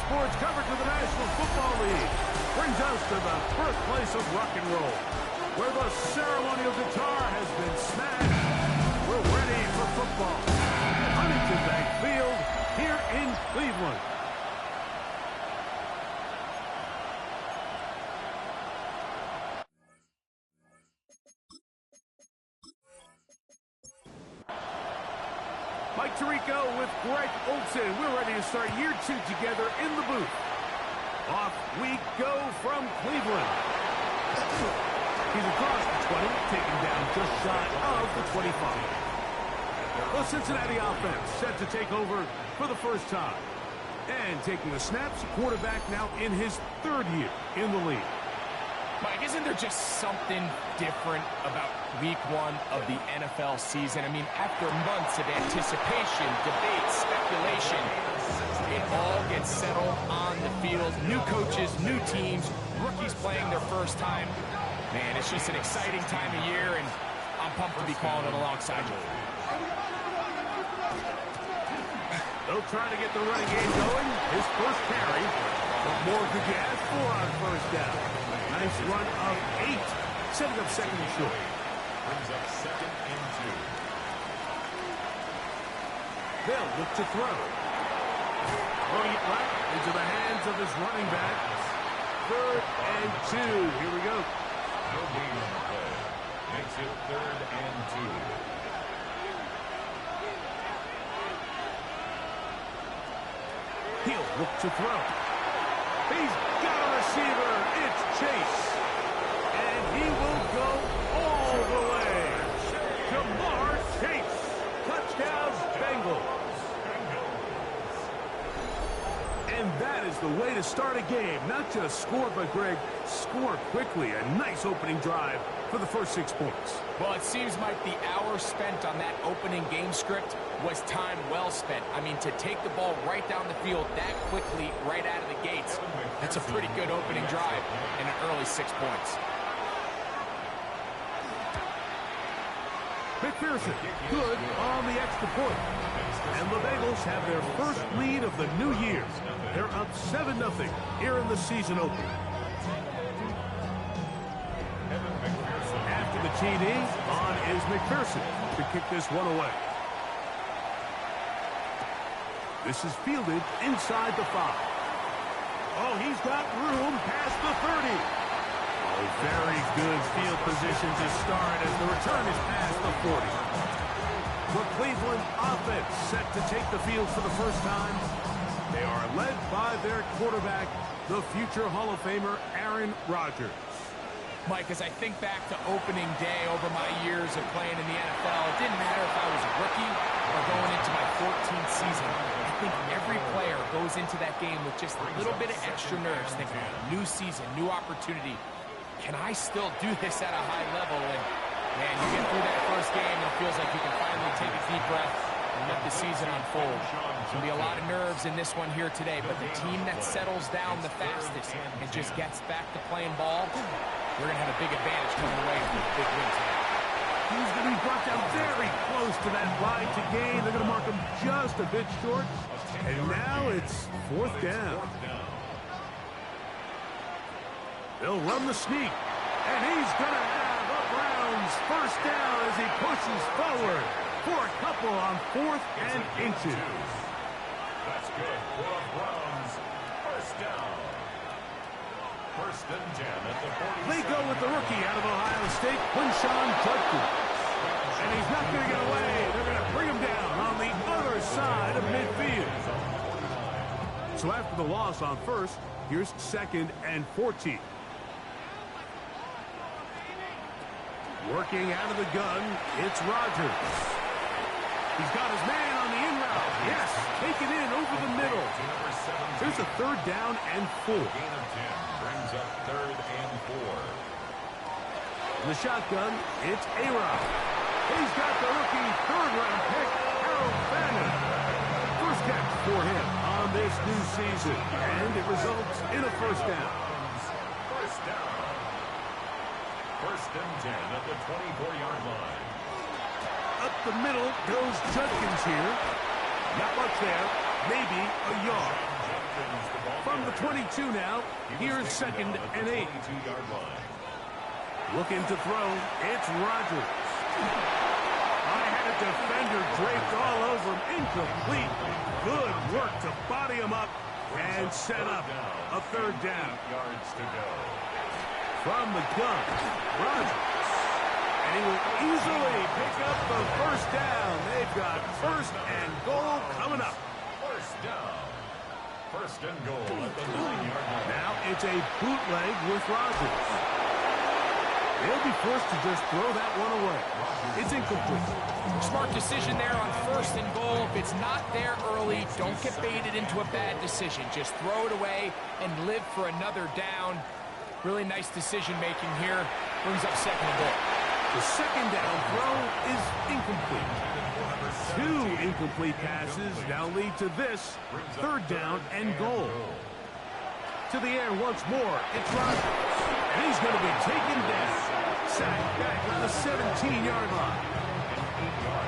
sports coverage of the National Football League brings us to the birthplace of rock and roll, where the ceremonial guitar has been smashed. We're ready for football. Huntington Bank Field here in Cleveland. Mike Tirico with Greg Olson. We're ready to start year 2 together in the booth. Off we go from Cleveland. He's across the 20, taken down just shy of the 25. The Cincinnati offense set to take over for the first time. And taking the snaps, quarterback now in his 3rd year in the league. Mike, isn't there just something different about week 1 of the NFL season? I mean, after months of anticipation, debate, speculation, it all gets settled on the field. New coaches, new teams, rookies playing their first time. Man, it's just an exciting time of year, and I'm pumped to be calling it alongside you. They'll try to get the running game going. His first carry. What more could you ask for on first down? Nice run of 8, setting up 2nd and short. Brings up 2nd and 2. They'll look to throw. Throwing it left into the hands of his running back. 3rd and 2. Here we go. No gain on the play. Makes it 3rd and 2. He'll look to throw. He's got a receiver. It's Chase. And he will go all the way. Jamar Chase. Touchdown, Bengals. And that is the way to start a game. Not just score, but, Greg, score quickly. A nice opening drive for the first 6 points. Well, it seems like the hour spent on that opening game script was time well spent. I mean, to take the ball right down the field that quickly, right out of the gates, that's a pretty good opening drive and an early 6 points. McPherson, good on the extra point. And the Bengals have their first lead of the new year. They're up 7-0 here in the season opener. After the TD, on is McPherson to kick this one away. This is fielded inside the 5. Oh, he's got room past the 30. Oh, very good field position to start as the return is past the 40. The Cleveland offense set to take the field for the first time. They are led by their quarterback, the future Hall of Famer, Aaron Rodgers. Mike, as I think back to opening day over my years of playing in the NFL, it didn't matter if I was a rookie or going into my 14th season. I think every player goes into that game with just a little bit of extra nerves, thinking, new season, new opportunity. Can I still do this at a high level? And, man, you get through that first game, and it feels like you can finally take a deep breath and let the season unfold. There's going to be a lot of nerves in this one here today, but the team that settles down the fastest and just gets back to playing ball, we're going to have a big advantage coming away from the big win today. He's going to be brought down very close to that line to gain. They're going to mark him just a bit short. And now it's 4th down. They'll run the sneak. And he's going to have a Browns first down as he pushes forward for a couple on 4th and inches. That's good for a Browns first down. 1st and 10 at the 40. They go with the rookie out of Ohio State, Quinshawn Judkins. And he's not going to get away. They're going to bring him down on the other side of midfield. So after the loss on 1st, here's 2nd and 14. Working out of the gun, it's Rodgers. He's got his man on the in route. Yes, taken in over the middle. There's a 3rd down and 4. Gain of 10 brings up 3rd and 4. In the shotgun, it's A-Rod. He's got the rookie 3rd-round pick, Harold Bannon. First catch for him on this new season, and it results in a first down. First down. 1st and 10 at the 24-yard line. Up the middle goes Judkins here. Not much there. Maybe a yard. Judkins, the ball from the 22 now. Here's 2nd and 8. Looking to throw. It's Rodgers. I had a defender draped all over him. Incomplete. Good work to body him up and set up a 3rd down. Yards to go. From the gun, Rodgers. And he will easily pick up the 1st down. They've got 1st and goal coming up. 1st down. 1st and goal at the 9-yard line. Now it's a bootleg with Rodgers. They'll be forced to just throw that one away. It's incomplete. Smart decision there on 1st and goal. If it's not there early, don't get baited into a bad decision. Just throw it away and live for another down. Really nice decision making here. Brings up 2nd and goal. The 2nd down throw is incomplete. 2 incomplete passes now lead to this 3rd down and goal. To the air once more. It's Rodgers. And he's going to be taken down. Sacked back on the 17-yard line.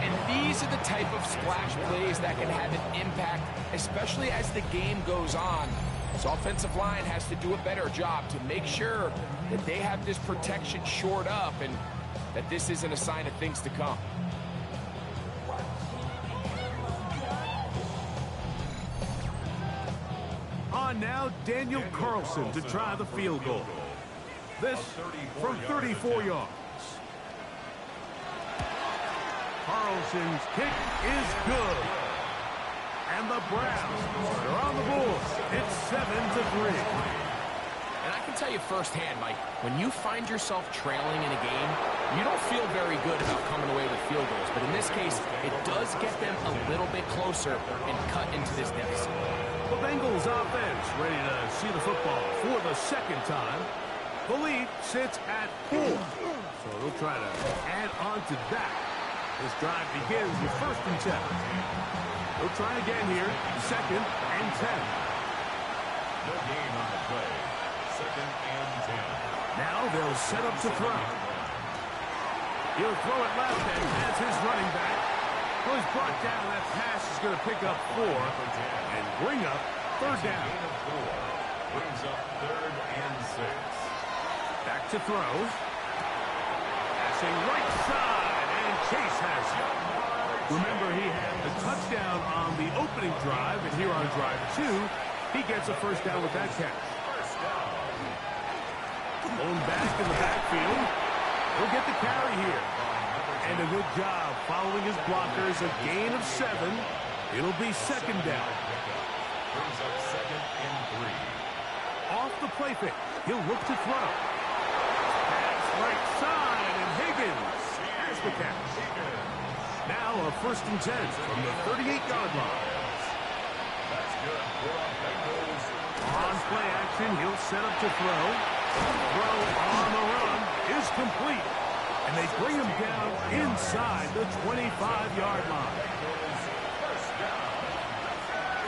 And these are the type of splash plays that can have an impact, especially as the game goes on. This offensive line has to do a better job to make sure that they have this protection shored up and that this isn't a sign of things to come. On now, Daniel Carlson to try the field goal. This from 34 yards. Carlson's kick is good. And the Browns are on the board. It's 7-3. And I can tell you firsthand, Mike, when you find yourself trailing in a game, you don't feel very good about coming away with field goals. But in this case, it does get them a little bit closer and cut into this deficit. The Bengals offense ready to see the football for the 2nd time. The lead sits at 4. So they'll try to add on to that. This drive begins with 1st and 10. They'll try again here. 2nd and 10. No gain on the play. 2nd and 10. Now they'll set up to throw. He'll throw it left and has his running back. Well, he's brought down. That pass is going to pick up 4 and bring up 3rd down. Brings up 3rd and 6. Back to throw. Passing right side, and Chase has it. Remember, he had the touchdown on the opening drive, and here on drive 2, he gets a 1st down with that catch. Blown back in the backfield. He'll get the carry here. And a good job following his blockers. A gain of 7. It'll be 2nd down. Brings up 2nd and 3. Off the play fake. He'll look to throw. Pass right side, and Higgins has the catch. Now a 1st and 10 from the 38-yard line. That's good. Bengals. On play action, he'll set up to throw. Throw on the run is complete. And they bring him down inside the 25-yard line. 1st down.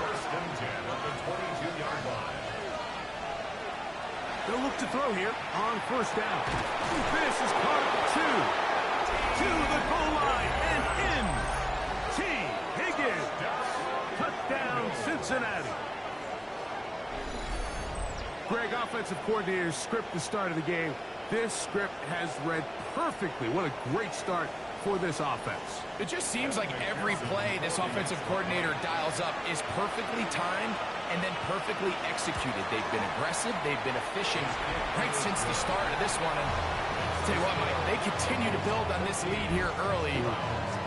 1st and 10 at the 22-yard line. They'll look to throw here on 1st down. This is caught at 2. To the goal line and in. T. Higgins. Touchdown, Cincinnati. Greg, offensive coordinator's script the start of the game. This script has read perfectly. What a great start for this offense. It just seems like every play this offensive coordinator dials up is perfectly timed and then perfectly executed. They've been aggressive. They've been efficient right since the start of this one. And I'll tell you what, Mike, they continue to build on this lead here early.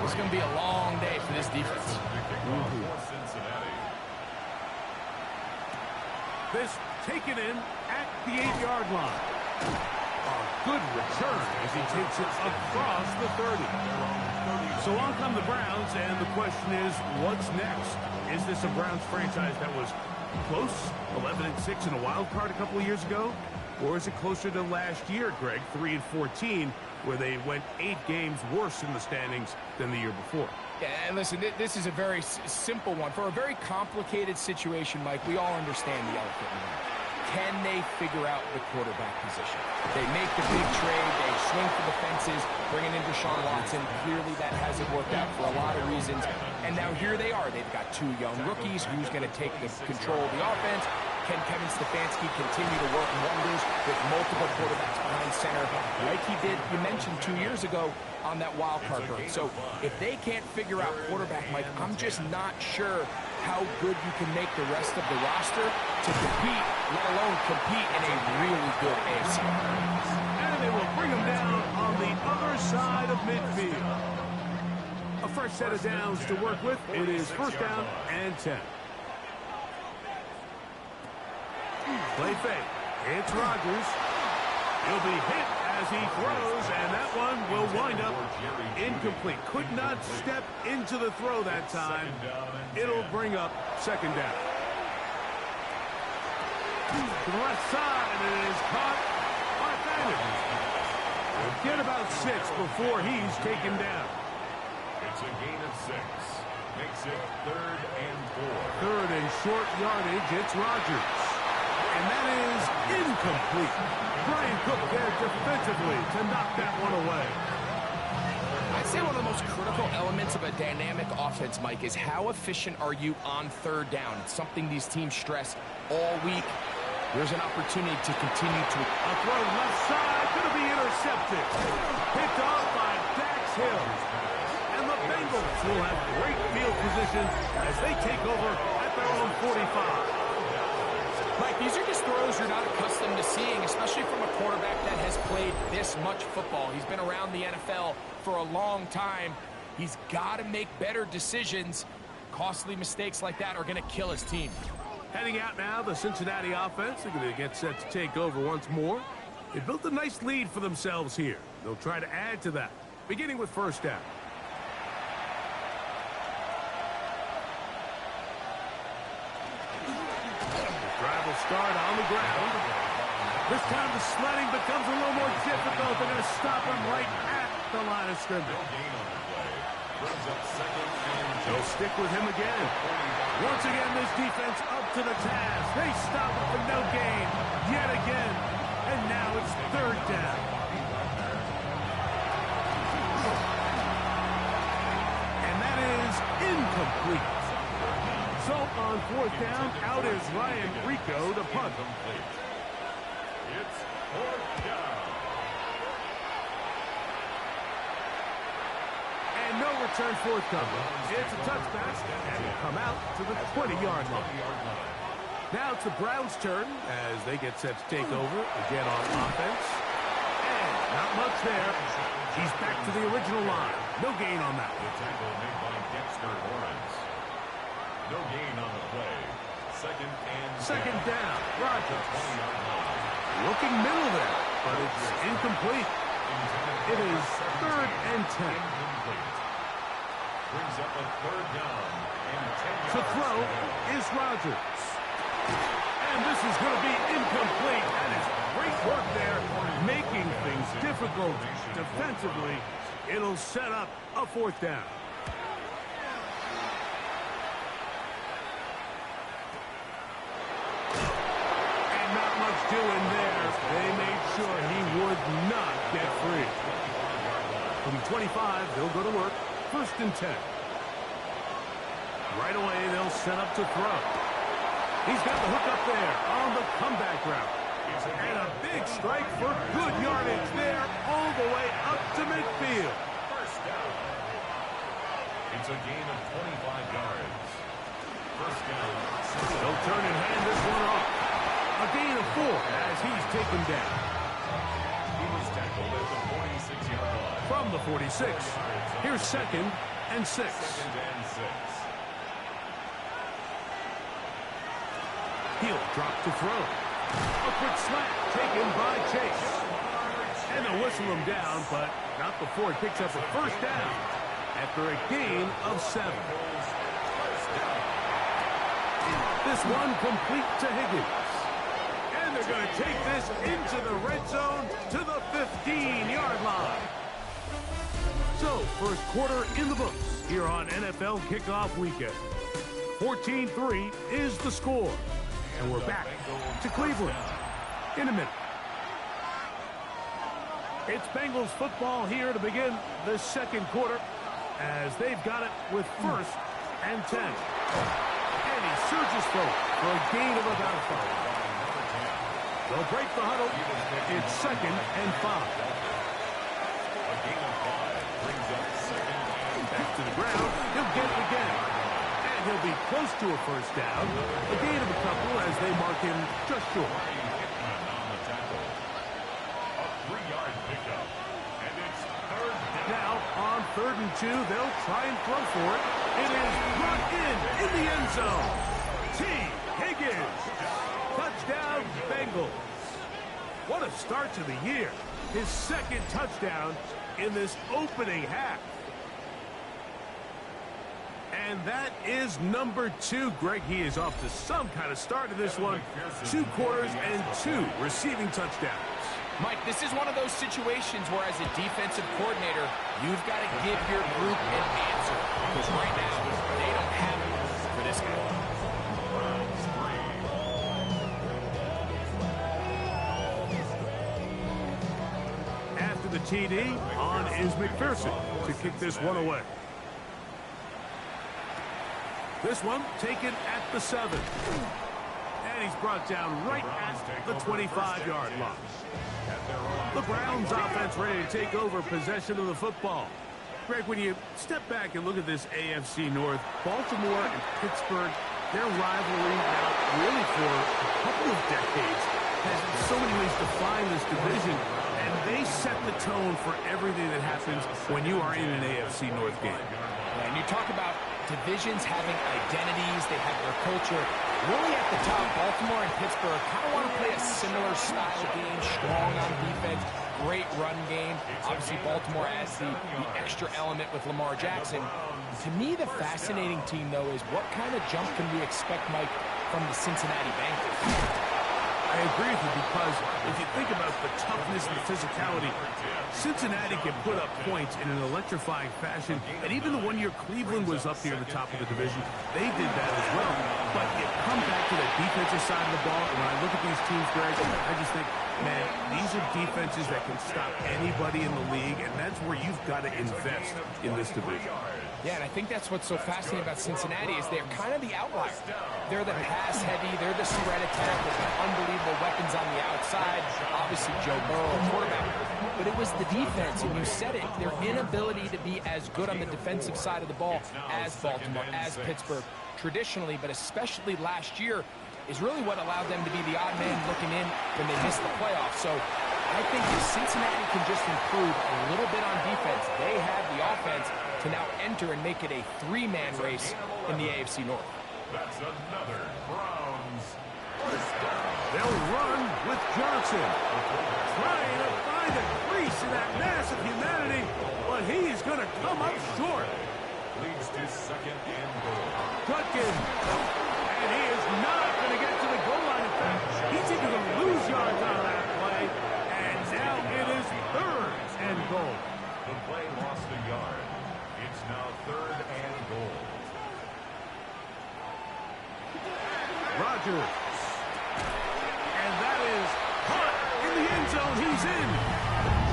It's going to be a long day for this defense. Cincinnati. This taken in at the 8-yard line. A good return as he takes it across the 30. So on come the Browns, and the question is, what's next? Is this a Browns franchise that was close, 11-6 in a wild card a couple of years ago? Or is it closer to last year, Greg, 3-14, where they went 8 games worse in the standings than the year before? Yeah, and listen, this is a very simple one. For a very complicated situation, Mike, we all understand the elephant in the room. Can they figure out the quarterback position? They make the big trade, they swing for the fences, bringing in Deshaun Watson. Clearly that hasn't worked out for a lot of reasons. And now here they are. They've got 2 young rookies. Who's going to take the control of the offense? can Kevin Stefanski continue to work wonders with multiple quarterbacks behind center, like he did, you mentioned 2 years ago, on that wild card berth. So if they can't figure out quarterback, Mike, I'm just not sure how good you can make the rest of the roster to compete, let alone compete in a really good AFC. And they will bring him down on the other side of midfield. A fresh set of downs to work with. It is first down and 10. Play fake. It's Rodgers. He'll be hit as he throws, and that one will wind up incomplete. Could not step into the throw that time. It'll bring up second down. To the left side, and it is caught by Bennett. Get about 6 before he's taken down. It's a gain of 6. Makes it 3rd and 4. Third and short yardage. It's Rodgers. And that is incomplete. Brian Cook there defensively to knock that one away. I'd say one of the most critical elements of a dynamic offense, Mike, is how efficient are you on third down. It's something these teams stress all week. There's an opportunity to continue to... A throw left side, going to be intercepted. Picked off by Dax Hill. And the Bengals will have great field position as they take over at their own 45. Mike, these are just throws you're not accustomed to seeing, especially from a quarterback that has played this much football. He's been around the NFL for a long time. He's got to make better decisions. Costly mistakes like that are going to kill his team. Heading out now, the Cincinnati offense. They're going to get set to take over once more. They built a nice lead for themselves here. They'll try to add to that, beginning with first down. Start on the ground. This time the sledding becomes a little more difficult. They're going to stop him right at the line of scrimmage. They'll stick with him again. Once again, this defense up to the task. They stop him for no gain yet again. And now it's third down. And that is incomplete. So on fourth down, out is Ryan Rico to punt. It's fourth down. And no return forthcoming. It's a touchback, and will come out to the 20-yard line. Now it's the Browns' turn as they get set to take over again on offense. And not much there. He's back to the original line. No gain on that. The tackle made by Dexter Lawrence. No gain on the play. Second down. Rodgers. Looking middle there, but it's incomplete. It is 3rd and 10. Brings up a 3rd down and 10 yards. To throw is Rodgers. And this is going to be incomplete. That is great work there, making things difficult defensively. It'll set up a 4th down. Doing there, they made sure he would not get free. From 25, they'll go to work. 1st and 10. Right away, they'll set up to throw. He's got the hook up there on the comeback route. And a big strike for good yardage there all the way up to midfield. First down. It's a gain of 25 yards. First down. They'll turn and hand this one off. A gain of 4 as he's taken down. He was tackled at the 46-yard line. From the 46, here's 2nd and 6. 2nd and 6. He'll drop to throw. A quick slant taken by Chase. And they'll whistle him down, but not before he picks up a 1st down after a gain of 7. This one complete to Higgins. And they're going to take this into the red zone to the 15-yard line. So, first quarter in the books here on NFL Kickoff Weekend. 14-3 is the score. And we're back to Cleveland in a minute. It's Bengals football here to begin the second quarter as they've got it with 1st and 10. And he surges forward. for a gain of about 5. They'll break the huddle. It's 2nd and 5. A gain of 5 brings up 2nd and back to the ground. He'll get it again. And he'll be close to a first down. A gain of a couple as they mark him just short. on the tackle. A 3-yard pickup. And it's 3rd down. Now, on 3rd and 2, they'll try and throw for it. It is brought in the end zone. T. Higgins. Touchdown, Bengals. What a start to the year. His 2nd touchdown in this opening half. And that is number 2. Greg, he is off to some kind of start in this one. 2 quarters and 2 receiving touchdowns. Mike, this is one of those situations where as a defensive coordinator, you've got to give your group an answer. Because right now, they don't have it for this guy. After the TD, on is McPherson to kick this one away. This one taken at the 7. And he's brought down right at the 25-yard line. The Browns offense ready to take over possession of the football. Greg, when you step back and look at this AFC North, Baltimore and Pittsburgh, their rivalry now really for a couple of decades has in so many ways defined this division, and they set the tone for everything that happens when you are in an AFC North game. And you talk about divisions having identities, they have their culture. Really at the top, Baltimore and Pittsburgh kind of want to play a similar style game, strong on defense, great run game. Obviously, Baltimore adds the extra element with Lamar Jackson. To me, the fascinating team, though, is what kind of jump can we expect, Mike, from the Cincinnati Bengals? I agree with you because if you think about the toughness and the physicality, Cincinnati can put up points in an electrifying fashion. And even the 1 year Cleveland was up here at the top of the division, they did that as well. But you come back to that defensive side of the ball, and when I look at these teams, Greg, I just think, man, these are defenses that can stop anybody in the league, and that's where you've got to invest in this division. Yeah, and I think that's what's so fascinating about Cincinnati is they're kind of the outlier. They're the pass-heavy, they're the spread attack with unbelievable weapons on the outside. Obviously, Joe Burrow, quarterback. But it was the defense, and you said it, their inability to be as good on the defensive side of the ball as Baltimore, as Pittsburgh, traditionally, but especially last year, is really what allowed them to be the odd man looking in when they missed the playoffs. So I think if Cincinnati can just improve a little bit on defense, they have the offense to now enter and make it a 3-man race in the AFC North. That's another Browns first down. They'll run with Johnson. Trying to find a crease in that mass of humanity, but he's going to come up short. Leads to 2nd and goal. Gutkin. And he is not going to get to the goal line. In fact, he's even going to lose yards on that play. And now it is 3rd and goal. The play lost a yard. It's now 3rd and goal. Rodgers. And that is caught in the end zone. He's in.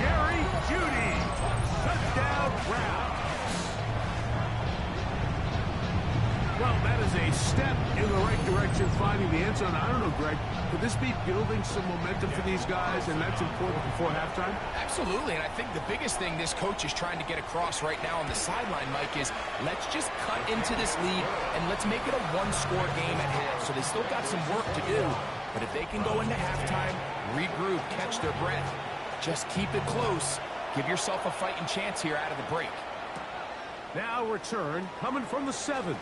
Jerry Jeudy. Touchdown, Browns. Well, that is a step in the right direction, finding the end zone. I don't know, Greg, could this be building some momentum for these guys, and that's important before halftime? Absolutely, and I think the biggest thing this coach is trying to get across right now on the sideline, Mike, is let's just cut into this lead, and let's make it a 1-score game at half. So they still got some work to do, but if they can go into halftime, regroup, catch their breath, just keep it close, give yourself a fighting chance here out of the break. Now return coming from the 7.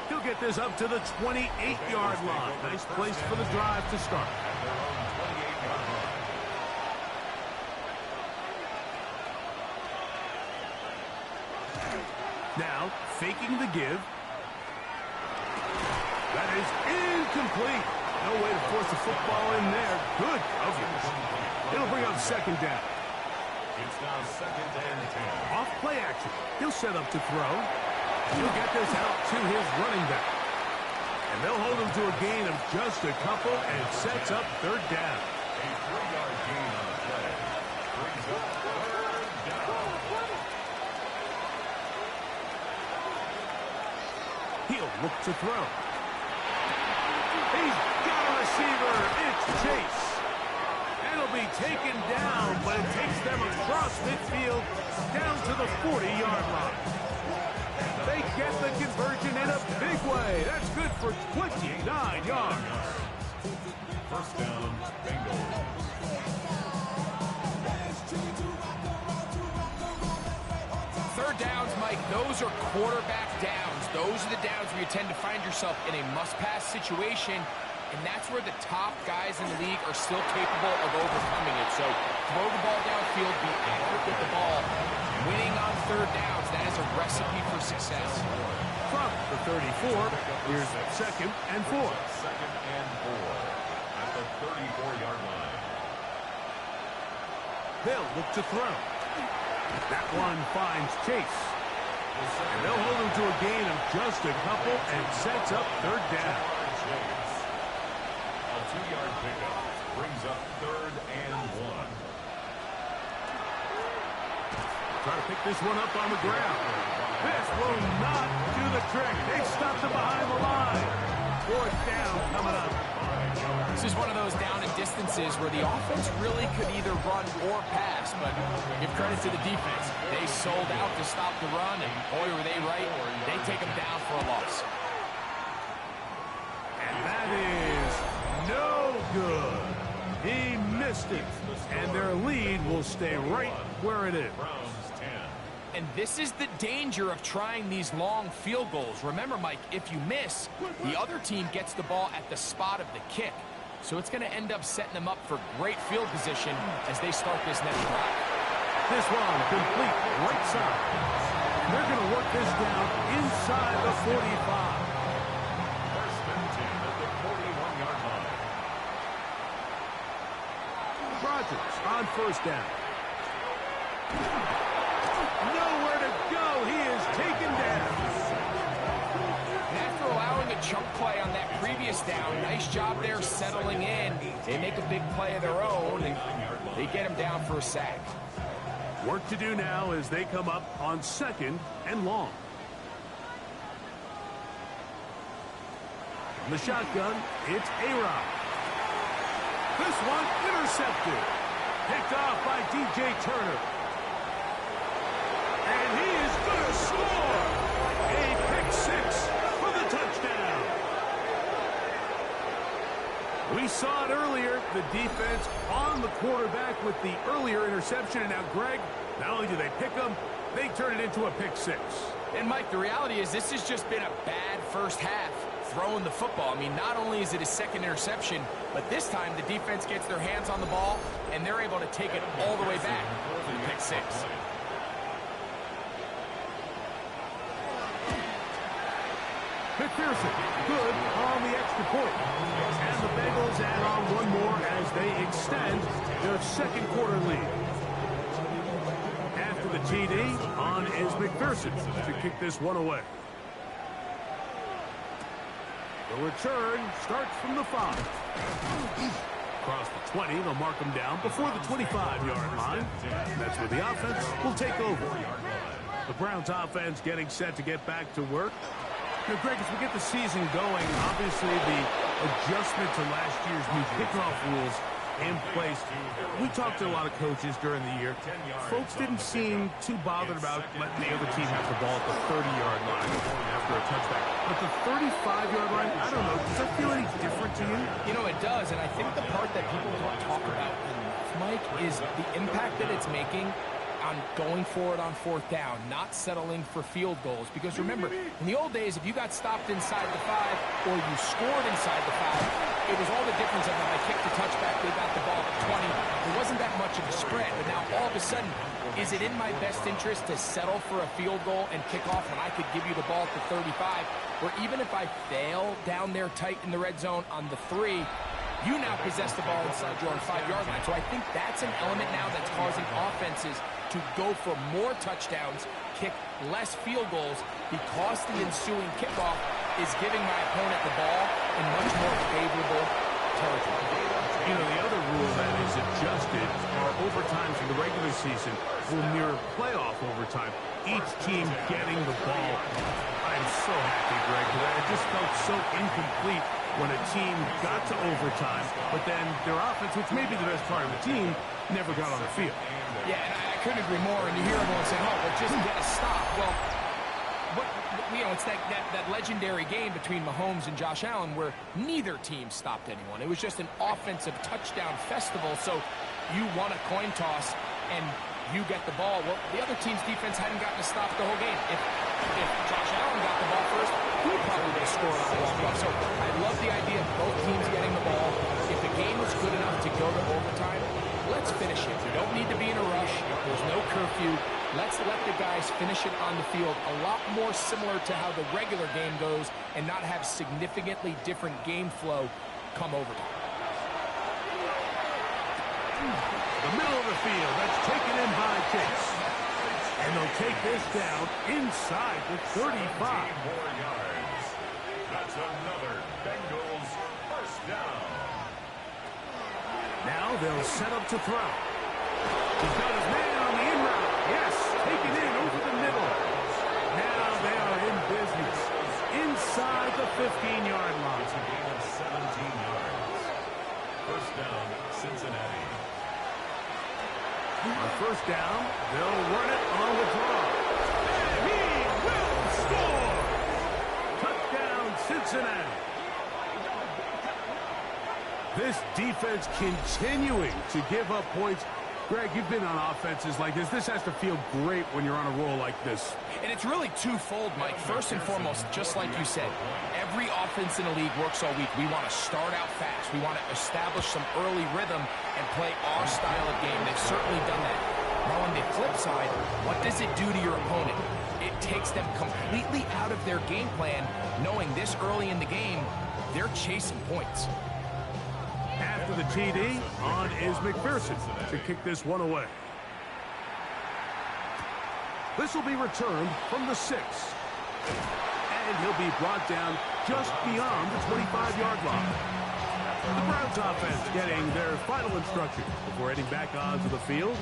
He'll get this up to the 28-yard line. Nice place for the drive to start. Now faking the give. That is incomplete. No way to force the football in there. Good coverage. It'll bring up 2nd down. It's now 2nd and 10. Off play action. He'll set up to throw. He'll get this out to his running back. And they'll hold him to a gain of just a couple and sets up 3rd down. A 3-yard gain on the play. Brings up 3rd down. He'll look to throw. He's got a receiver. It's Chase. And he'll be taken down, but it takes them across midfield down to the 40-yard line. They get the conversion in a big way. That's good for 29 yards. First down, Bengals. Third downs, Mike, those are quarterback downs. Those are the downs where you tend to find yourself in a must-pass situation, and that's where the top guys in the league are still capable of overcoming it. So throw the ball downfield, be accurate with the ball. Winning on third downs, that is a recipe for success. From the 34, here's second and 4. Second and 4 at the 34-yard line. They'll look to throw. That one finds Chase. And they'll hold him to a gain of just a couple and sets up third down. Chase. A 2-yard pickup brings up third and 1. Try to pick this one up on the ground. This will not do the trick. They stopped him behind the line. Fourth down coming up. This is one of those down and distances where the offense really could either run or pass, but give credit to the defense. They sold out to stop the run, and boy, were they right. They take them down for a loss. And that is no good. He missed it, and their lead will stay right where it is. And this is the danger of trying these long field goals. Remember, Mike, if you miss, the other team gets the ball at the spot of the kick. So it's going to end up setting them up for great field position as they start this next drive. This one complete right side. They're going to work this down inside the 45. First and 10 at the 41-yard line. Rodgers on first down. Nowhere to go. He is taken down. And after allowing a chunk play on that previous down, nice job there settling in. They make a big play of their own, and they get him down for a sack. Work to do now as they come up on second and long. In the shotgun, it's A-Rod. This one intercepted. Picked off by DJ Turner. And he is going to score. A pick six for the touchdown. We saw it earlier, the defense on the quarterback with the earlier interception. And now, Greg, not only do they pick him, they turn it into a pick six. And, Mike, the reality is this has just been a bad first half throwing the football. I mean, not only is it his second interception, but this time the defense gets their hands on the ball, and they're able to take it all the way back for the pick six. McPherson, good on the extra point. And the Bengals add on one more as they extend their second quarter lead. After the TD, on is McPherson to kick this one away. The return starts from the 5. Across the 20, they'll mark them down before the 25-yard line. That's where the offense will take over. The Browns offense getting set to get back to work. Now, Greg, as we get the season going, obviously the adjustment to last year's new kickoff rules in place. We talked to a lot of coaches during the year. Folks didn't seem too bothered about letting the other team have the ball at the 30-yard line after a touchback. But the 35-yard line, I don't know, does that feel any different to you? You know, it does, and I think the part that people don't talk about enough, Mike, is the impact that it's making on going forward on fourth down, not settling for field goals. Because remember, in the old days, if you got stopped inside the 5 or you scored inside the 5, it was all the difference of when I kicked the touchback, they got the ball at 20. There wasn't that much of a spread, but now all of a sudden, is it in my best interest to settle for a field goal and kick off when I could give you the ball at the 35? Or even if I fail down there tight in the red zone on the 3, you now possess the ball inside your own 5-yard line. So I think that's an element now that's causing offenses to go for more touchdowns, kick less field goals, because the ensuing kickoff is giving my opponent the ball in much more favorable territory. You know, the other rule that is adjusted are overtimes in the regular season will mirror playoff overtime. Each team getting the ball. I'm so happy, Greg, because it just felt so incomplete when a team got to overtime, but then their offense, which may be the best part of the team, never got on the field. Yeah, and I couldn't agree more. And you hear everyone saying, oh, well, just get a stop. Well, it's that legendary game between Mahomes and Josh Allen where neither team stopped anyone. It was just an offensive touchdown festival. So you won a coin toss and you get the ball. Well, the other team's defense hadn't gotten a stop the whole game. If Josh Allen got the ball first, he probably would have scored on a walk-off. So I love the idea of both teams getting the ball. If the game was good enough to go to overtime, let's finish it. We don't need to be in a rush. There's no curfew. Let's let the guys finish it on the field a lot more similar to how the regular game goes and not have significantly different game flow come overtime. The middle of the field, that's taken in by Chase. And they'll take this down inside the 35. 17 more yards. That's another Bengals first down. Now they'll set up to throw. He's got his man on the in route. Yes, taken in over the middle. Now they are in business inside the 15-yard line. It's a gain of 17 yards. First down, Cincinnati. On first down, they'll run it on the draw. And he will score! Touchdown, Cincinnati. This defense continuing to give up points. Greg, you've been on offenses like this. This has to feel great when you're on a roll like this. And it's really twofold, Mike. First and foremost, just like you said, every offense in the league works all week. We want to start out fast. We want to establish some early rhythm and play our style of game. They've certainly done that. Now, on the flip side, what does it do to your opponent? It takes them completely out of their game plan, knowing this early in the game, they're chasing points. After the TD, on is McPherson to kick this one away. This will be returned from the 6. And he'll be brought down just beyond the 25-yard line. The Browns offense getting their final instructions before heading back onto the field.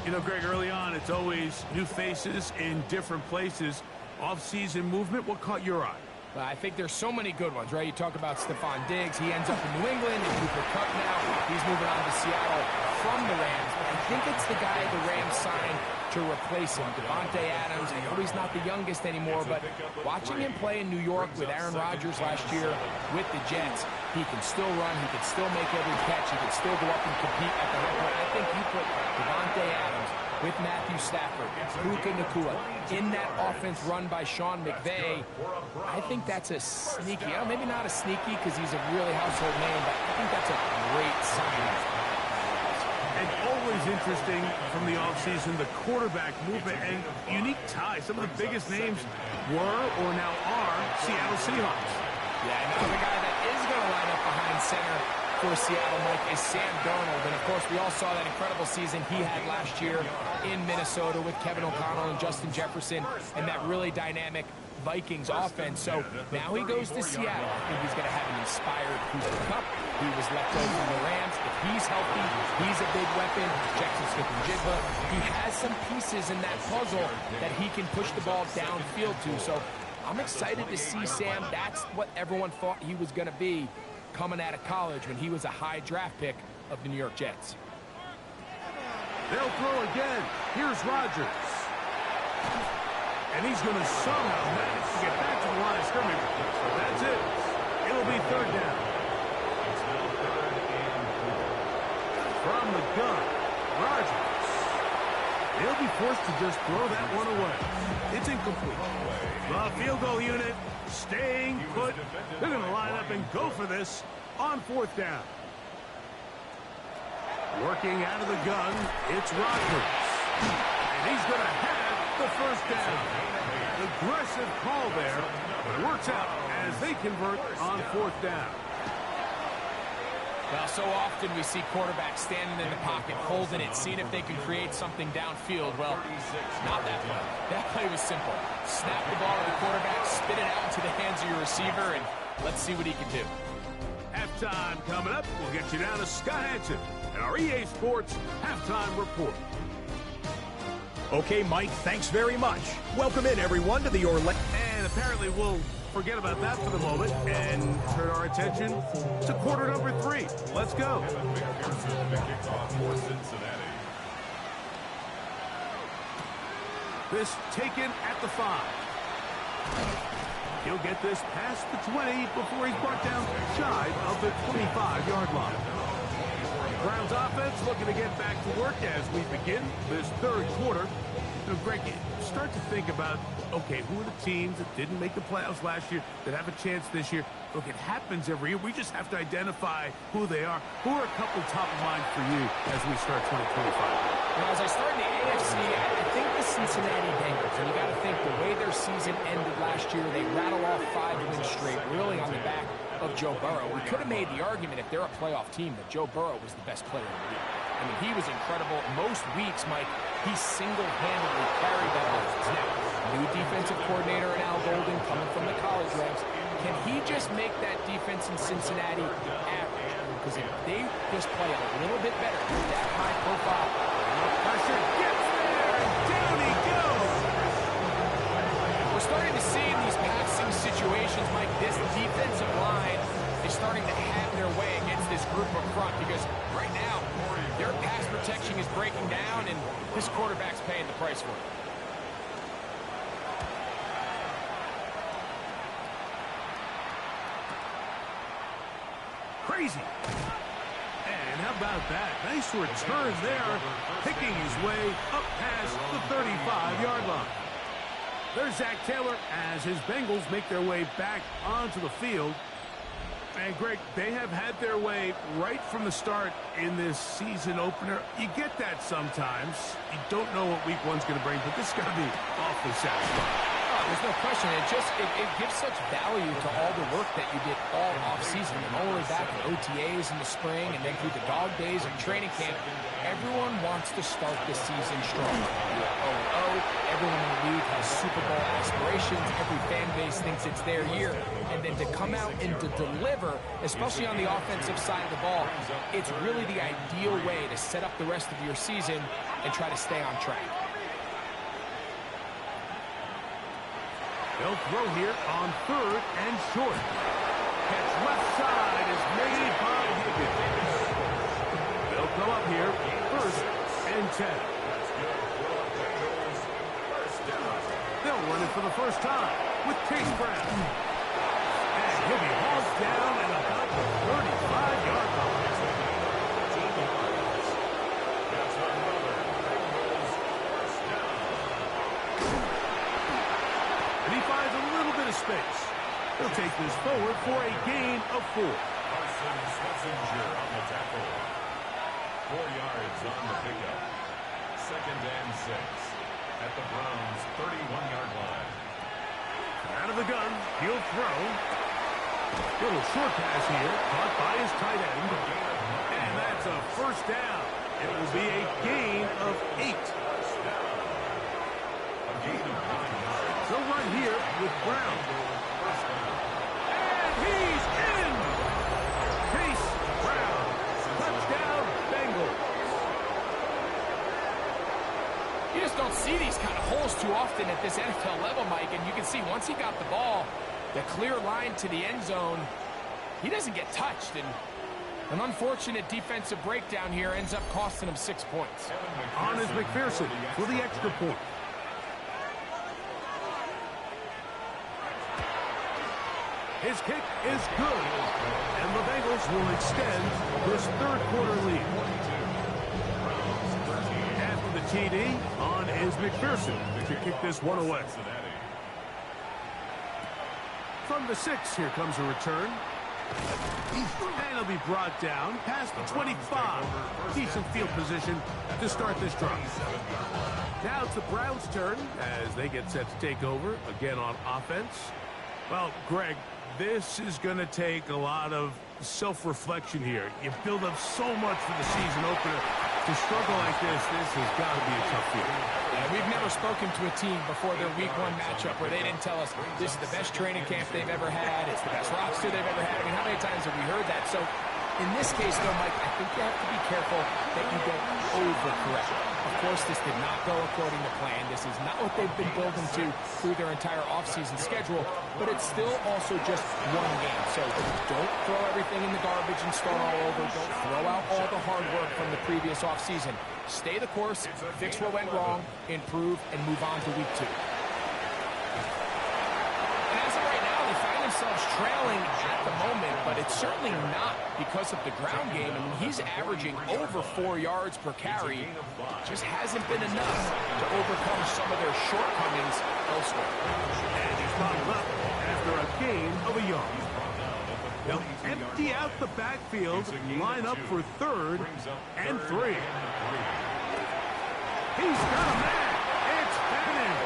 You know, Greg, early on, it's always new faces in different places. Off-season movement, what caught your eye? I think there's so many good ones, right? You talk about Stephon Diggs. He ends up in New England. And Cooper Kupp now. He's moving on to Seattle from the Rams. But I think it's the guy the Rams signed to replace him, Devontae Adams. I know he's not the youngest anymore, but watching him play in New York with Aaron Rodgers last year with the Jets, he can still run. He can still make every catch. He can still go up and compete at the high point. I think you put Devontae Adams with Matthew Stafford, Puka Nacua, in that offense run by Sean McVay. I think that's a sneaky, maybe not a sneaky because he's a really household name, but I think that's a great sign. And always interesting from the offseason, the quarterback movement and unique ties. Some of the biggest names were or now are Seattle Seahawks. Yeah, another guy that is going to line up behind center for Seattle, Mike, is Sam Darnold. And, of course, we all saw that incredible season he had last year in Minnesota with Kevin O'Connell and Justin Jefferson and that really dynamic Vikings offense. So now he goes to Seattle. I think he's going to have an inspired Cooper Kupp. He was let go from the Rams. If he's healthy, he's a big weapon. Jackson Smith-Njigba. He has some pieces in that puzzle that he can push the ball downfield to. So I'm excited to see Sam. That's what everyone thought he was going to be coming out of college when he was a high draft pick of the New York Jets. They'll throw again. Here's Rodgers. And he's going to somehow manage to get back to the line of scrimmage. That's it. It'll be third down. From the gun, Rodgers. He'll be forced to just throw that one away. It's incomplete. The field goal unit staying put. They're going to line up and go for this on fourth down. Working out of the gun, it's Rodgers. And he's going to have the first down. Aggressive call there, but it works out as they convert on fourth down. Well, so often we see quarterbacks standing in the pocket, holding it, seeing if they can create something downfield. Well, not that play. That play was simple. Snap the ball to the quarterback, spit it out into the hands of your receiver, and let's see what he can do. Halftime coming up. We'll get you down to Scott Hansen and our EA Sports Halftime Report. Okay, Mike, thanks very much. Welcome in, everyone, to the Orlando. And apparently we'll forget about that for the moment and turn our attention to quarter number 3. Let's go. McPherson, the kickoff for Cincinnati. This taken at the 5. He'll get this past the 20 before he's brought down shy of the 25-yard line. Browns offense looking to get back to work as we begin this third quarter. You know, Greg, start to think about, okay, who are the teams that didn't make the playoffs last year that have a chance this year? Look, it happens every year. We just have to identify who they are. Who are a couple top of mind for you as we start 2025? Now, as I start in the AFC, I think the Cincinnati Bengals, and you got to think the way their season ended last year, they rattle off 5 wins straight, really on the back of Joe Burrow. We could have made the argument if they're a playoff team that Joe Burrow was the best player in the league. I mean, he was incredible. Most weeks, Mike, he single-handedly carried that offense. Now, new defensive coordinator in Al Golden coming from the college ranks. Can he just make that defense in Cincinnati average? Because if they just play a little bit better with that high profile, Pressure gets there, and down he goes. we're starting to see in these passing situations, Mike, this defensive line is starting to have their way against this group up front because right now, their pass protection is breaking down, and this quarterback's paying the price for it. Crazy. And how about that? Nice return there, picking his way up past the 35-yard line. There's Zach Taylor as his Bengals make their way back onto the field. And, Greg, they have had their way right from the start in this season opener. You get that sometimes. You don't know what week one's going to bring, but this is going to be awfully satisfying. There's no question. It gives such value to all the work that you did all offseason and all the way back in OTAs in the spring and then through the dog days of training camp. Everyone wants to start the season strong. You're 0-0. Everyone in the league has Super Bowl aspirations. Every fan base thinks it's their year. And then to come out and to deliver, especially on the offensive side of the ball, it's really the ideal way to set up the rest of your season and try to stay on track. They'll throw here on 3rd and short. Catch left side is made by Higgins. They'll go up here, 1st and 10. They'll run it for the first time with Chase Brown. And he'll be hauled down at about the 35-yard line. And he finds a little bit of space. He'll take this forward for a gain of 4. Carson Switzinger on the tackle. 4 yards on the pickup. 2nd and 6 at the Browns' 31-yard line. Out of the gun, he'll throw. Little short pass here, caught by his tight end. And that's a 1st down. It will be a gain of 8. A gain of 9 yards. They'll run here with Brown. And he's in! Chase Brown. Touchdown, Bengals. You just don't see these kind of holes too often at this NFL level, Mike. And you can see once he got the ball, the clear line to the end zone, he doesn't get touched. And an unfortunate defensive breakdown here ends up costing him 6 points. On is McPherson for the extra point. His kick is good. And the Bengals will extend this 3rd quarter lead. After the TD, on is McPherson to kick this one away. From the 6, here comes a return. And he'll be brought down past the 25. Decent field position to start this drive. Now it's the Browns' turn as they get set to take over again on offense. Well, Greg, this is going to take a lot of self-reflection here. You build up so much for the season opener. To struggle like this has got to be a tough year. Yeah, we've never spoken to a team before their week 1 matchup where they didn't tell us this is the best training camp they've ever had. It's the best roster they've ever had. I mean, how many times have we heard that? So In this case, though, Mike, I think you have to be careful that you don't overcorrect. Of course, this did not go according to plan. This is not what they've been building to through their entire offseason schedule, but it's still also just one game. So don't throw everything in the garbage and start all over. Don't throw out all the hard work from the previous offseason. Stay the course, fix what went wrong, improve, and move on to week 2. And as of right now, they find themselves trailing at the moment, but it's certainly not because of the ground game. I mean, he's averaging over 4 yards per carry. Just hasn't been enough to overcome some of their shortcomings elsewhere. And he's bottled up after a gain of a yard. They'll empty out the backfield, line up for 3rd and 3. He's got a man. It's Bannon.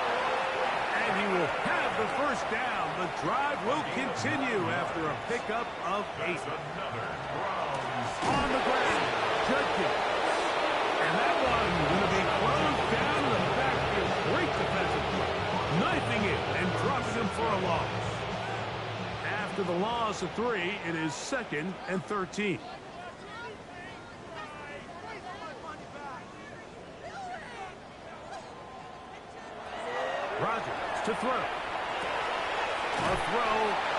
And he will have the first down. The drive will continue after a pickup of 8. On the ground, Judkins. And that one going to be closed down in the backfield. Great defensive play. Knifing it and dropping him for a loss. After the loss of 3, it is 2nd and 13. Rodgers to throw. A throw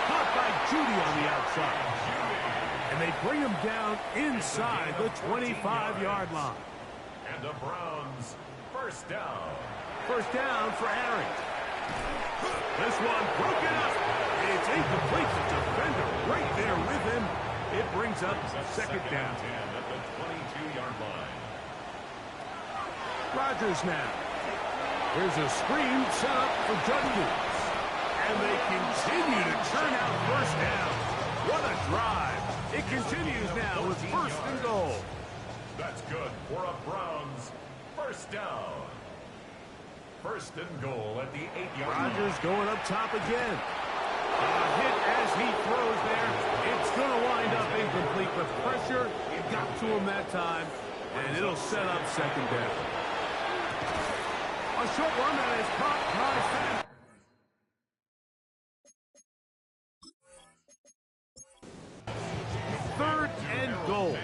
caught by Judy on the outside. And they bring him down inside the 25-yard line. And the Browns first down. First down for Aaron. This one broken up. It's incomplete. The defender right there with him. It brings up 2nd down. At the 22-yard line. Rodgers now. There's a screen set up for Judkins. And they continue to turn out first down. What a drive. It continues now with 1st and goal. That's good for a Browns first down. 1st and goal at the 8-yard line. Rodgers going up top again. A hit as he throws there. It's going to wind up incomplete, but pressure got to him that time, and it'll set up 2nd down. A short one that is caught by Sam. 3rd and goal.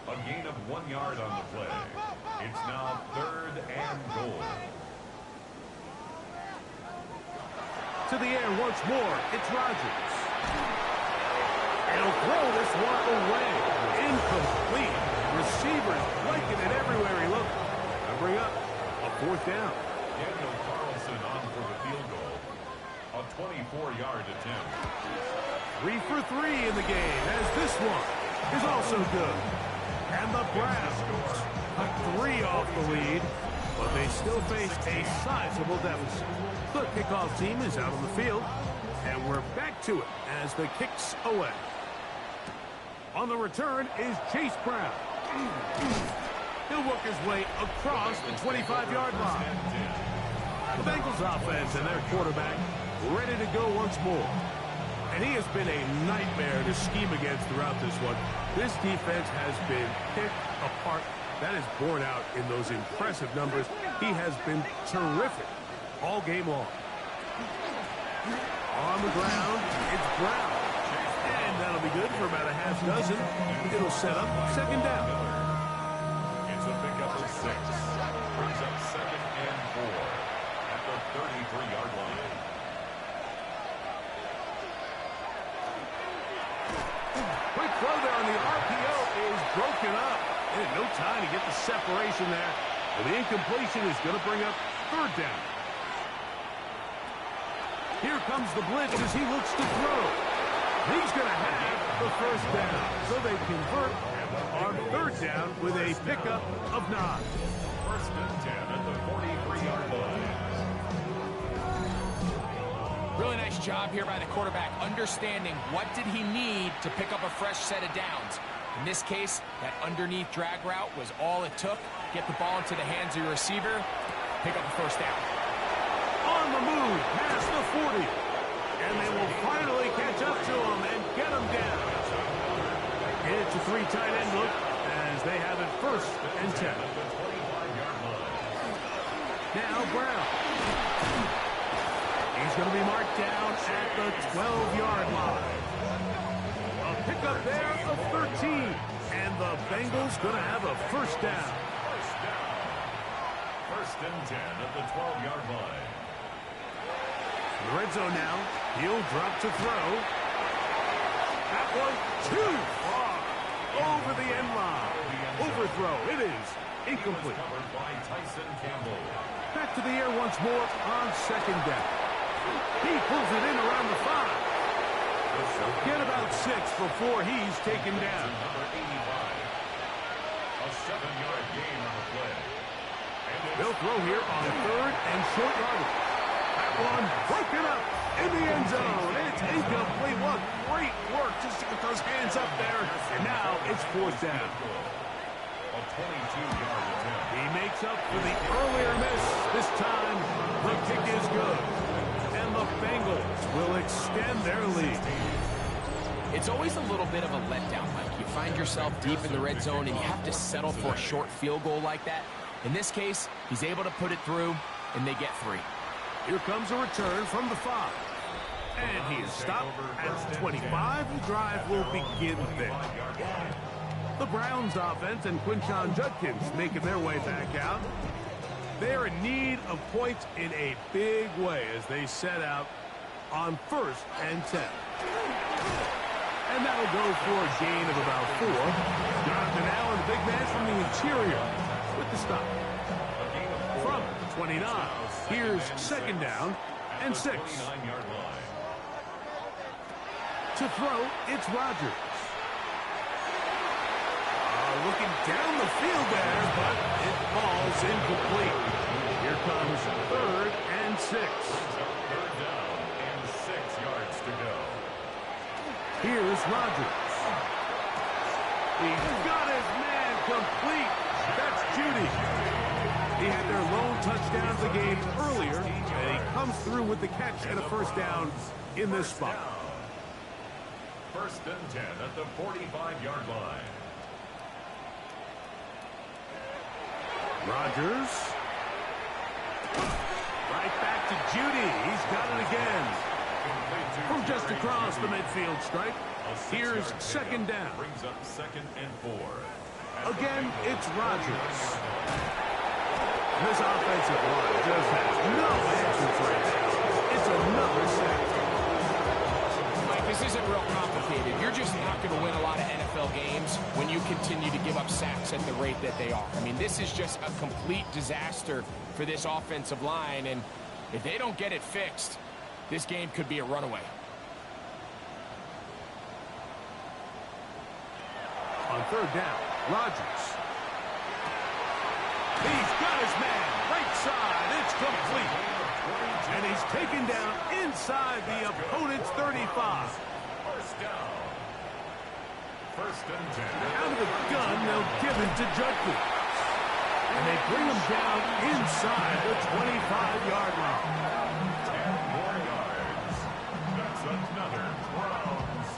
A gain of 1 yard on the play. It's now 3rd and goal. To the air once more. It's Rodgers. And he'll throw this one away. Incomplete. Receivers liking it everywhere he looked. They'll bring up a 4th down. Daniel Carlson on for the field goal. A 24-yard attempt. 3 for 3 in the game, as this one is also good. And the Browns cut 3 off the lead, but they still face a sizable deficit. The kickoff team is out on the field, and we're back to it as the kick's away. On the return is Chase Brown. He'll work his way across the 25-yard line. The Bengals offense and their quarterback ready to go once more. And he has been a nightmare to scheme against throughout this one. This defense has been picked apart. That is borne out in those impressive numbers. He has been terrific all game long. On the ground, it's Brown. And that'll be good for about a half dozen. It'll set up 2nd down. It's a pickup of 6. Brings up 2nd and 4 at the 33-yard line. Quick throw there on the RPO is broken up. And no time to get the separation there. But the incompletion is going to bring up 3rd down. Here comes the blitz as he looks to throw. He's going to have the 1st down. So they convert on 3rd down with a pickup of 9. 1st and 10 at the 43-yard line. Really nice job here by the quarterback, understanding what did he need to pick up a fresh set of downs. In this case, that underneath drag route was all it took. Get the ball into the hands of your receiver, pick up the 1st down. On the move, past the 40. And they will finally catch up to him and get him down. It's a 3 tight end look as they have it 1st and 10. Now Brown. He's going to be marked down at the 12-yard line. A pickup there of 13. And the Bengals going to have a first down. First down. First and 10 at the 12-yard line. The red zone now. He'll drop to throw. That one too far. Over the end line. Overthrow. It is incomplete. Covered by Tyson Campbell. Back to the air once more on second down. He pulls it in around the 5. Get about 6 before he's taken down. Number 85. A 7-yard gain on the play. They'll throw here on third and short yardage. That one broken up in the end zone. It's incomplete. What great work just to get those hands up there. And now it's fourth down. A 22-yard attempt. He makes up for the earlier miss. This time, the kick is good. And the Bengals will extend their lead. It's always a little bit of a letdown, Mike. You find yourself deep in the red zone, and you have to settle for a short field goal like that. In this case, he's able to put it through, and they get 3. Here comes a return from the 5. And he is stopped at 25. The drive will begin there. The Browns offense and Quinshon Judkins making their way back out. They're in need of points in a big way as they set out on first and 10. And that'll go for a gain of about 4. Jonathan Allen, the big man from the interior, with the stop. From 29, here's second down and 6. To throw, it's Rodgers. Looking down the field there, but it falls incomplete. Here comes third and 6. Third down and 6 yards to go. Here's Rodgers. He's got his man complete. That's Judy. He had their lone touchdown of the game earlier, and he comes through with the catch and a first down in this spot. First and 10 at the 45-yard line. Rodgers. Right back to Judy. He's got it again. From just across the midfield stripe. Here's second down. Brings up second and 4. Again, it's Rodgers. This offensive line just has no answers right now. It's another sack. Mike, this isn't real complicated. You're just not going to win a lot of NFL games when you continue to give up sacks at the rate that they are. I mean, this is just a complete disaster for this offensive line, and if they don't get it fixed, this game could be a runaway. On third down, Rodgers. He's got his man. Right side. It's complete. And he's taken down inside the opponent's 35. First down. First and 10. Out of the gun, they'll give it to Judkins. And they bring him down inside the 25-yard line. 10 more yards. That's another Browns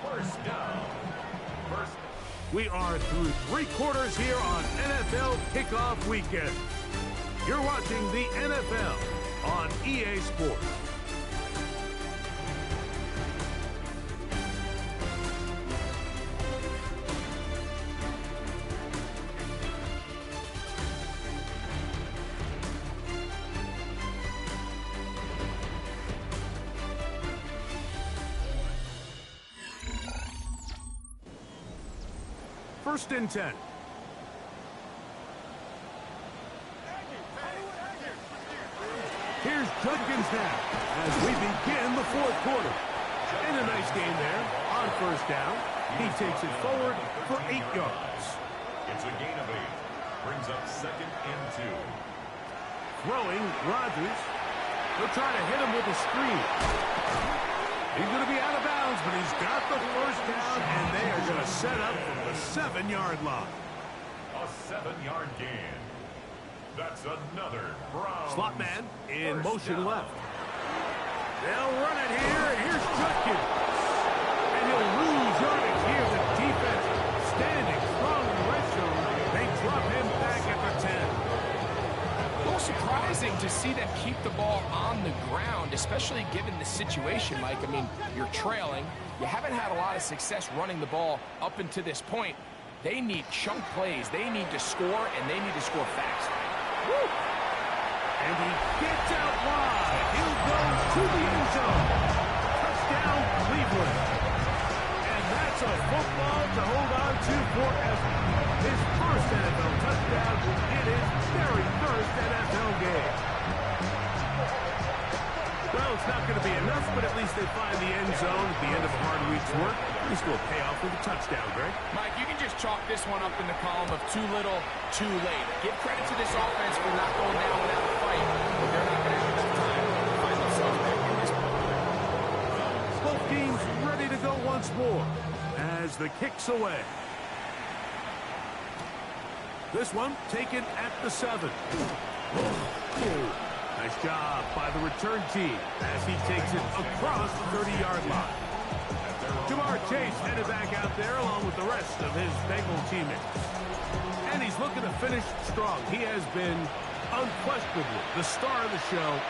first down. First. We are through 3 quarters here on NFL Kickoff Weekend. You're watching the NFL on EA Sports. First and 10. Here's Judkins now as we begin the 4th quarter. And a nice game there on first down. He takes it forward for 8 yards. It's a gain of 8. Brings up second and 2. Throwing, Rodgers. They'll try to hit him with a screen. He's going to be out of bounds, but he's got the first down, and they are going to set up from the 7-yard line. A 7-yard gain. That's another Browns. Slot man in first motion down. left. They'll run it here, and here's Judkins. And he'll lose yardage here. The defense standing strong in the red zone. They drop him back at the 10. little surprising to see them keep the ball on the ground, especially given the situation, Mike. I mean, you're trailing. You haven't had a lot of success running the ball up until this point. They need chunk plays. They need to score, and they need to score fast. Woo! And he gets out wide. He'll go to the end zone. Touchdown, Cleveland. And that's a football to hold on to forever. His first NFL touchdown in his very first NFL game. Well, it's not going to be enough, but at least they find the end zone at the end of a hard week's work. At least we'll pay off with a touchdown, Greg. Mike, you can just chalk this one up in the column of too little, too late. Give credit to this offense for not going down without a fight, but they're not going to have enough time to find themselves back in this point. Both teams ready to go once more as the kick's away. This one taken at the 7. Nice job by the return team as he takes it across the 30-yard line. Jamar Chase headed back out there along with the rest of his Bengal teammates. And he's looking to finish strong. He has been unquestionably the star of the show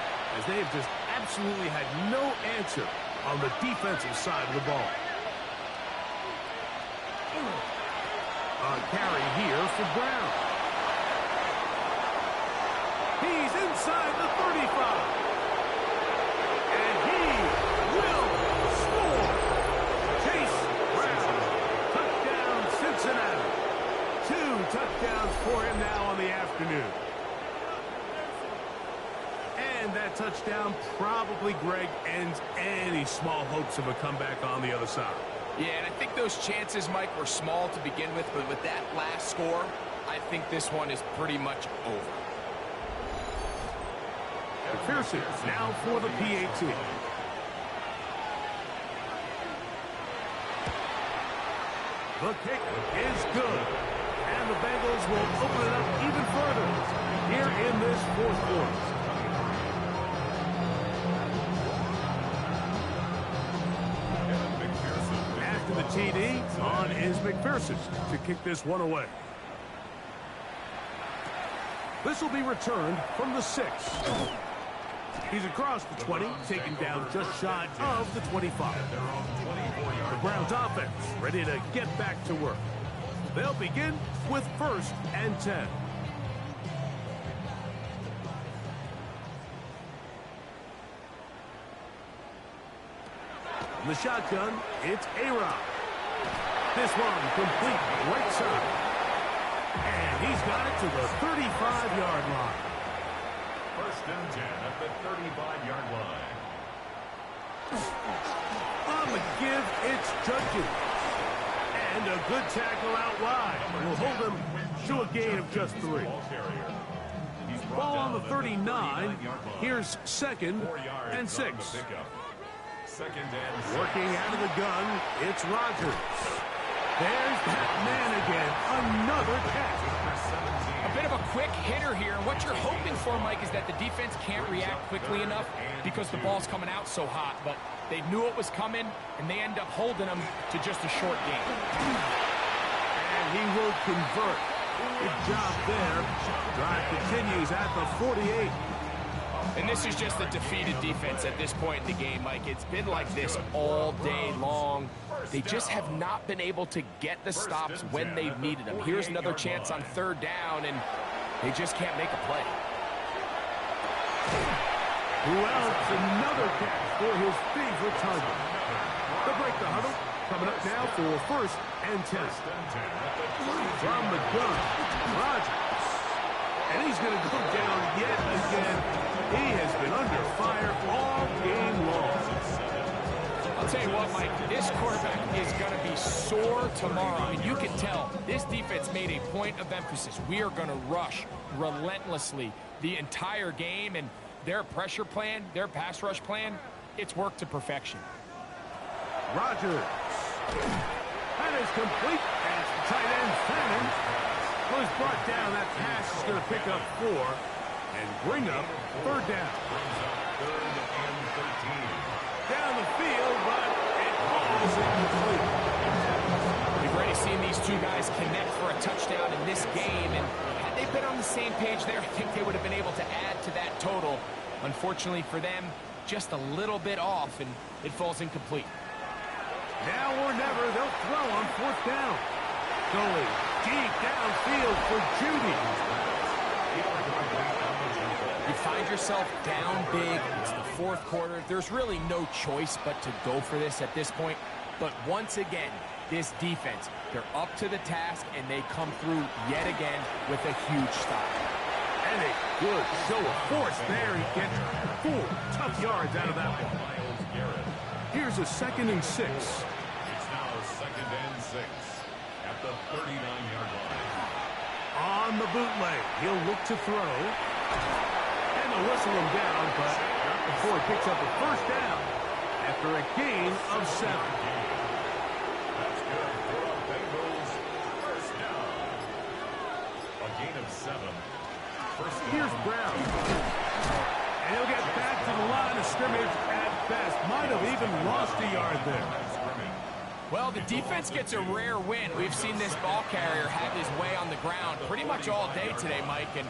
as they have just absolutely had no answer on the defensive side of the ball. A carry here for Brown. He's inside the 35. And he will score. Chase Brown. Touchdown, Cincinnati. 2 touchdowns for him now on the afternoon. And that touchdown probably, Greg, ends any small hopes of a comeback on the other side. Yeah, and I think those chances, Mike, were small to begin with, but with that last score, I think this one is pretty much over. McPherson now for the PAT. The kick is good. And the Bengals will open it up even further here in this fourth quarter. After the TD, on is McPherson to kick this one away. This will be returned from the 6. He's across the 20, taken down just shy of the 25. The Browns offense ready to get back to work. They'll begin with 1st and 10. In the shotgun, it's A-Rod. This one complete right side. And he's got it to the 35-yard line. 1st and 10 at the 35-yard line. On the give, it's Judkins. And a good tackle out wide. Will hold him to a gain of just 3. Ball on the 39. Here's 2nd and 6. Working out of the gun, it's Rodgers. There's that man again. Another catch. A bit of a quick hitter here, and what you're hoping for, Mike, is that the defense can't react quickly enough because the ball's coming out so hot, but they knew it was coming, and they end up holding them to just a short game. And he will convert. Good job there. Drive continues at the 48. And this is just a defeated defense at this point in the game, Mike. It's been like this all day long. They just have not been able to get the stops when they've needed them. Here's another chance on 3rd down, and they just can't make a play. Who else? Another catch for his favorite target. They'll break the huddle. Coming up now for 1st and 10. From the gun, Rodgers. And he's going to go down yet again. He has been under fire all game long. I'll tell you what, Mike, this quarterback is going to be sore tomorrow. I mean, you can tell this defense made a point of emphasis. We are going to rush relentlessly the entire game, and their pressure plan, their pass rush plan, it's worked to perfection. Rodgers. That is complete. As the tight end, Fannin, was brought down. That pass is going to pick up 4 and bring up 3rd down. 3rd and 13. Down the field, but it falls incomplete. We've already seen these two guys connect for a touchdown in this game, and had they've been on the same page there. I think they would have been able to add to that total. Unfortunately for them, just a little bit off, and it falls incomplete. Now or never, they'll throw on 4th down. Going deep downfield for Judy. You find yourself down big. It's the 4th quarter. There's really no choice but to go for this at this point. But once again, this defense, they're up to the task, and they come through yet again with a huge stop. And a good show of force there. He gets 4 tough yards out of that one. Here's a 2nd and 6. It's now 2nd and 6 at the 39-yard line. On the bootleg, he'll look to throw. And they'll whistle him down, but not before he picks up a 1st down after a gain of 7. That's good for the Bengals. 1st down. A gain of 7. 1st down. Here's Brown. And he'll get back to the line of scrimmage at best. Might have even lost a yard there. Well, the defense gets a rare win. We've seen this ball carrier have his way on the ground pretty much all day today, Mike, and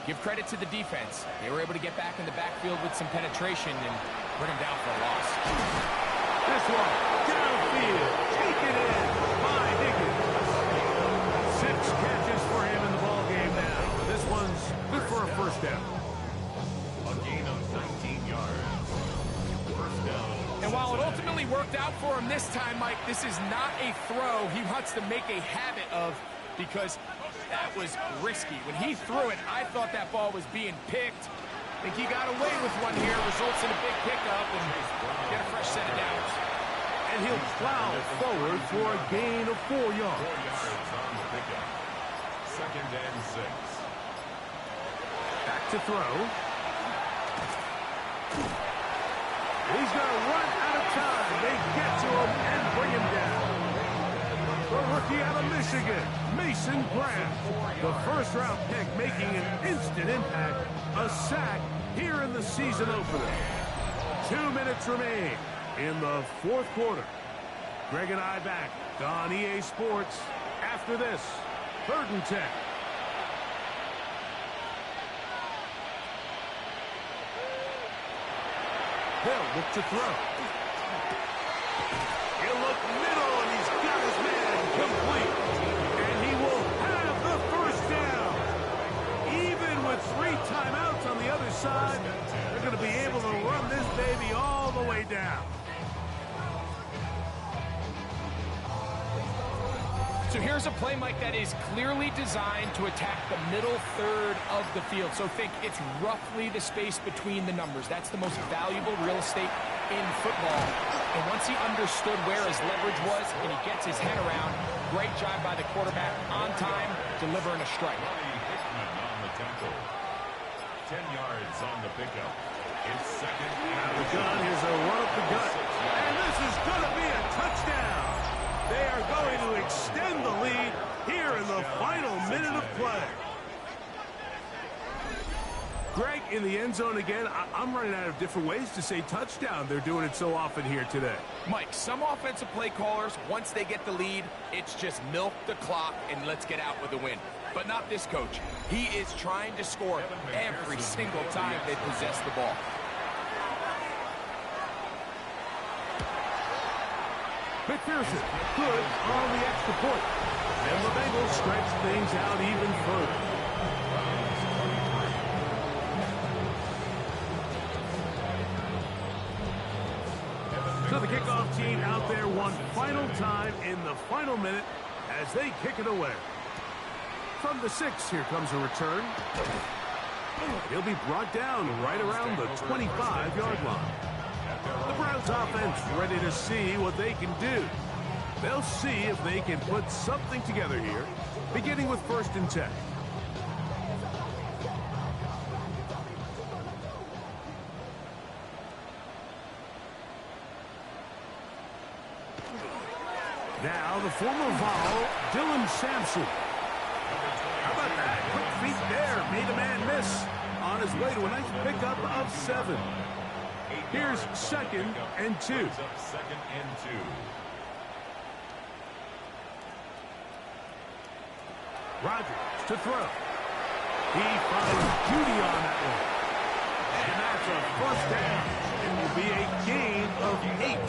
give credit to the defense. They were able to get back in the backfield with some penetration and bring him down for a loss. This one, downfield, take it in by Higgins. 6 catches for him in the ball game now. This one's good for a 1st down. A gain of 19 yards. 1st down. And while it ultimately worked out for him this time, Mike, this is not a throw he wants to make a habit of, because that was risky. When he threw it, I thought that ball was being picked. I think he got away with one here, results in a big pickup, and get a fresh set of downs. And he'll plow forward for a gain of 4 yards. 4 yards on the pickup. 2nd and 6. Back to throw. He's going to run out of time. They get to him and bring him down. The rookie out of Michigan, Mason Graham. The 1st-round pick making an instant impact. A sack here in the season opener. 2 minutes remain in the 4th quarter. Greg and I back on EA Sports after this. 3rd and 10. They'll look to throw. He'll look middle, and he's got his man complete. And he will have the 1st down. Even with 3 timeouts on the other side, they're going to be able to run this baby all the way down. So here's a play, Mike, that is clearly designed to attack the middle 3rd of the field. So think it's roughly the space between the numbers. That's the most valuable real estate in football. And once he understood where his leverage was and he gets his head around, great job by the quarterback on time, delivering a strike. Hickman on the tackle. 10 yards on the pickup. It's 2nd Out of and the gun, here's a run up the gut. And this is going to be a touchdown. They are going to extend the lead here in the final minute of play. Greg, in the end zone again, I'm running out of different ways to say touchdown. They're doing it so often here today. Mike, some offensive play callers, once they get the lead, it's just milk the clock and let's get out with a win. But not this coach. He is trying to score every single time they possess the ball. McPherson, good on the extra point. And the Bengals stretch things out even further. So the kickoff team out there one final time in the final minute as they kick it away. From the 6, here comes a return. He'll be brought down right around the 25-yard line. The Browns offense ready to see what they can do. They'll see if they can put something together here, beginning with 1st and 10. Now the former Vol, Dylan Sampson. How about that? Quick feet there. Made a man miss on his way to a nice pickup of 7. Here's 2nd and 2. 2nd and 2. Rodgers to throw. He finds Judy on that one. And that's a first down. It will be a gain of 8.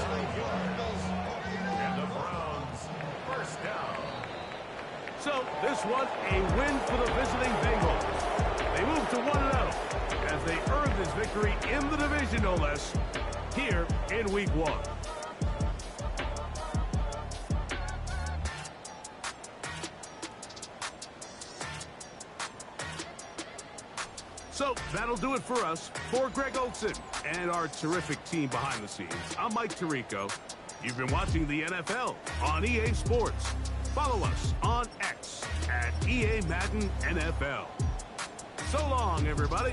And the Browns, first down. So this one, a win for the visiting Bengals. They move to 1-0 as they earn this victory in the division, no less, here in Week 1. So that'll do it for us. For Greg Olson and our terrific team behind the scenes, I'm Mike Tirico. You've been watching the NFL on EA Sports. Follow us on X at EA Madden NFL. So long, everybody.